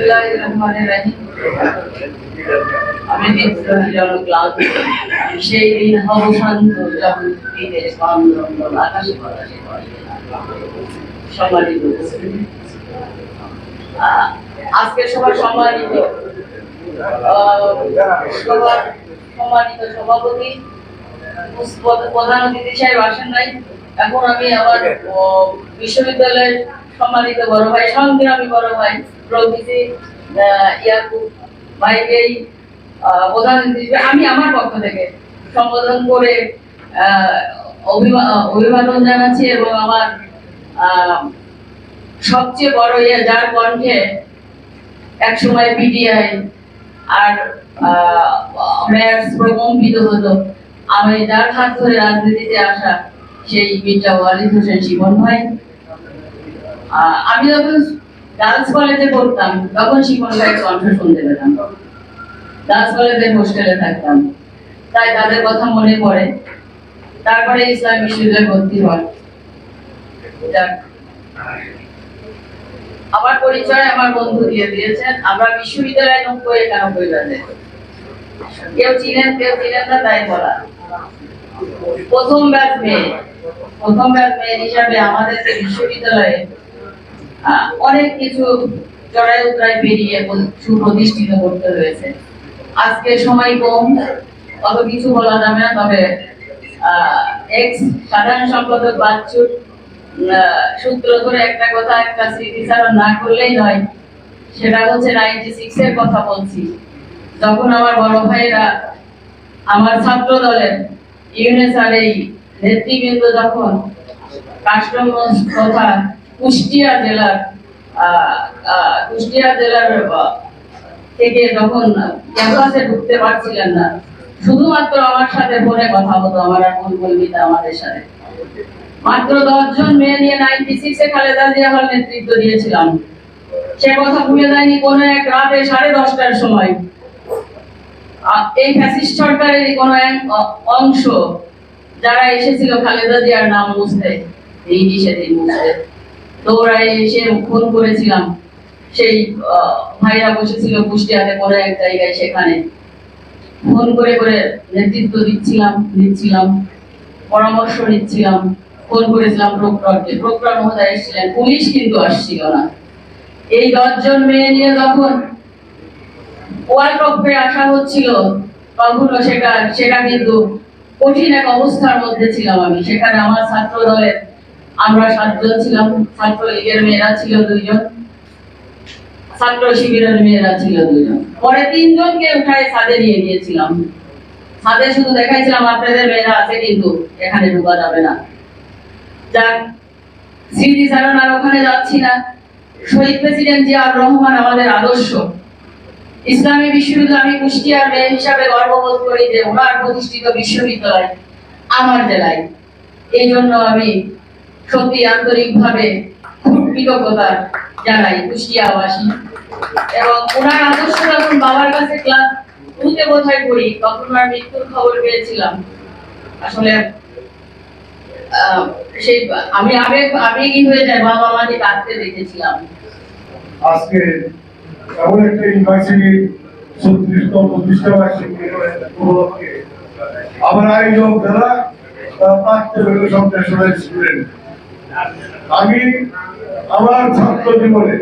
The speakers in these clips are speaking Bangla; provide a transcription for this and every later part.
বিসমিল্লাহিররহমানিররহিম। আমি ক্লাস সেই দিন অবসান্ত যখন দিনের চন্দ্রমণ্ডল আকাশে বাতাসে সম্মানিত আজকে সবার সম্মানিত সম্মানিত সভাপতি প্রধান অতিথি সাহেব আসেন নাই। এখন আমি আমার বিশ্ববিদ্যালয়ের সম্মানিত বড় ভাই, সংগ্রামী বড় ভাই প্রভৃতি ইয়াকুব ভাইকেই প্রধান অতিথি আমি আমার পক্ষ থেকে সম্বোধন করে অভিবাদন জানাচ্ছি এবং আমার সবচেয়ে বড় যার কণ্ঠে একসময় পিটিআই আর ম্যাথস প্রকম্পিত হতো, আমি যার হাত ধরে রাজনীতিতে আসা সেই মির্জা ওয়ালিদ হোসেন শিবন ভাই। আমি যখন গার্লস কলেজে পড়তাম তখন শিবন ভাইয়ের কণ্ঠ শুনতে পেতাম, গার্লস কলেজের হোস্টেলে থাকতাম, তাই তাদের কথা মনে পড়ে। তারপরে ইসলাম বিশ্ববিদ্যালয়ে ভর্তি হয়। আমার পরিচয় আমার বন্ধু দিয়ে দিয়েছেন। আমরা বিশ্ববিদ্যালয়ে 90-91 ব্যাচে, কেউ চিনেন না তাই বলা। প্রথম ব্যাচ মেয়ে হিসাবে আমাদেরকে বিশ্ববিদ্যালয়ে অনেক কিছু চড়াই উতরাই পেরিয়ে সুপ্রতিষ্ঠিত করতে হয়েছে। আজকে সময় কম, অত কিছু বলা যাবে না, তবে এক্স সাধারণ সম্পাদক বাচ্চুর সূত্র ধরে একটা কথা, একটা স্মৃতিচারণ না করলেই নয়। সেটা হচ্ছে 96 এর কথা বলছি, যখন আমার বড় ভাইরা আমার ছাত্র দলের ইউনেসার এই নেতৃবৃন্দ যখন কাস্টমস তথা কুষ্টিয়া জেলার থেকে যখন ক্যাম্পাসে ঢুকতে পারছিলেন না, শুধুমাত্র আমার সাথে ফোনে কথা হতো, আমার আর কোন কর্মীরা আমাদের সাথে। মাত্র 10 জন মেয়ে নিয়ে 96 এ খালেদা জিয়া হল নেতৃত্ব দিয়েছিলাম। সে কথা ভুলে যায়নি কোনো এক রাতে 10:30টার সময় এই ফ্যাসিস্ট সরকারের কোনো এক অংশ যারা এসেছিল খালেদা জিয়ার নাম মুছতে, এই নিষেধের মুছতে, দৌড়ায় এসে ফোন করেছিলাম। সেই ভাইরা বসেছিল কুষ্টিয়াতে কোনো এক জায়গায়, সেখানে ফোন করে নেতৃত্ব দিচ্ছিলাম, পরামর্শ নিচ্ছিলাম। ফোন করেছিলাম প্রক্টর মহোদয় এসেছিলেন, পুলিশ কিন্তু আসছিল না। এই 10 জন মেয়ে নিয়ে যখন ওয়ার্কশপে আসা হচ্ছিল, তখনও সেটা কিন্তু কঠিন এক অবস্থার মধ্যে ছিলাম আমি। সেখানে আমার ছাত্র দলের আমরা 7 জন ছিলাম, ছাত্র লীগের মেয়েরা ছিল 2 জন, ছাত্র শিবিরের মেয়েরা ছিল 2 জন। পরে 3 জনকে উঠায় ছাদে নিয়ে গিয়েছিলাম। ছাদে শুধু দেখাইছিলাম আপনাদের মেয়েরা আছে, কিন্তু এখানে ঢোকা যাবে না। যাক, স্মৃতিচারণ আর ওখানে যাচ্ছি না। শহীদ প্রেসিডেন্ট জিয়াউর রহমান আমাদের আদর্শ। ইসলামী বিশ্ববিদ্যালয়, আমি কুষ্টিয়ার মেয়ে হিসাবে গর্ববোধ করি যে ওনার প্রতিষ্ঠিত বিশ্ববিদ্যালয় আমার জেলায়। এই জন্য আমি সত্যি আন্তরিকভাবে খুব কৃতজ্ঞতা জানাই কুষ্টিয়াবাসী। এবং ওনার আদর্শ যখন বাবার কাছে ক্লাস 2-তে বোধহয় পড়ি, তখন ওনার মৃত্যুর খবর পেয়েছিলাম। আসলে সেই আমি আবেগী হয়ে যাই, বাবা মাকে কাঁদতে দেখেছিলাম। আজকে এমন একটা ইউনিভার্সিটি 36তম প্রতিষ্ঠা বার্ষিকী উপলক্ষে আমার আয়োজক যারা স্টুডেন্ট, আমি আমার ছাত্র জীবনে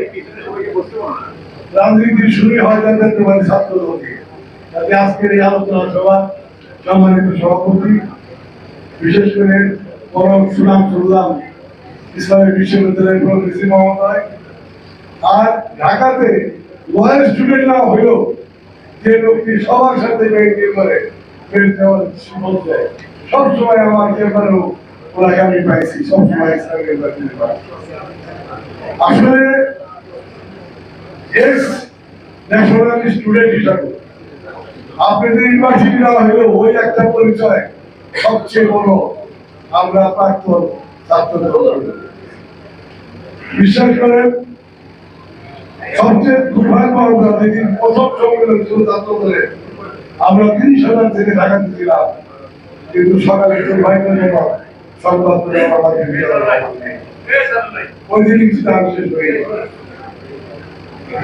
রাজনীতি শুরু হয় যাদের তোমার ছাত্র দলকে। আজকের এই আলোচনা সভা সম্মানিত সভাপতি, বিশেষ করে পরম সুনাম শুনলাম ইসলামী বিশ্ববিদ্যালয়ের প্রফেসর মহোদয়। আর ঢাকাতে লয়ার স্টুডেন্ট না হলেও যে লোকটি সবার সাথে মেনটেন করে সবসময় আমার চেম্বারেও ওনাকে আমি পাইছি, সবসময় আসলে ন্যাশনাল স্টুডেন্ট হিসাবে আপনাদের ইউনিভার্সিটি না হলেও ওই একটা পরিচয় সবচেয়ে বড়। আমরা প্রাক্তন ছাত্রদের বিশ্বাস করেন, সবচেয়ে দুর্ভাগ্য আমরা যেদিন প্রথম সম্মেলন ছিল ছাত্রদের, আমরা 30,000 থেকে ঢাকাতে ছিলাম, কিন্তু সকালে দুর্ভাগ্যজনক সংবাদ আমাদের ওই দিন শেষ হয়ে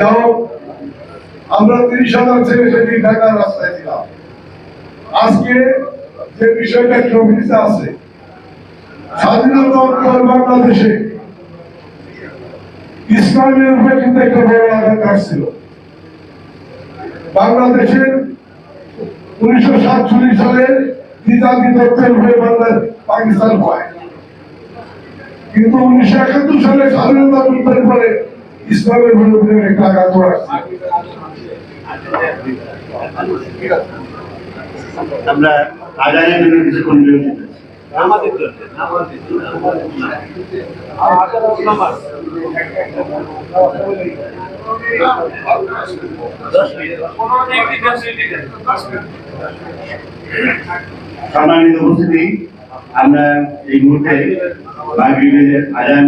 যাও। আমরা 30,000 ছেলে সেদিন ঢাকার রাস্তায় ছিলাম। আজকে যে বিষয়টা ট্রফিতে আছে, স্বাধীনতা উত্তর বাংলাদেশে ইসলামের উপরে কিন্তু একটা বড় আঘাত আসছিল। বাংলাদেশের 1947 সালে নিজামী তত্ত্বের উপরে পাকিস্তান হয়, কিন্তু 1971 সালে স্বাধীনতা যুদ্ধের পরে ইসলামের উপরে একটা আঘাত আসছে। আমরা আগামী দিনে কিছুক্ষণ বিরতি নিচ্ছি। আমাদের জন্য সম্মানিত উপস্থিতি, আমরা এই মুহূর্তে মাগরিবের আজান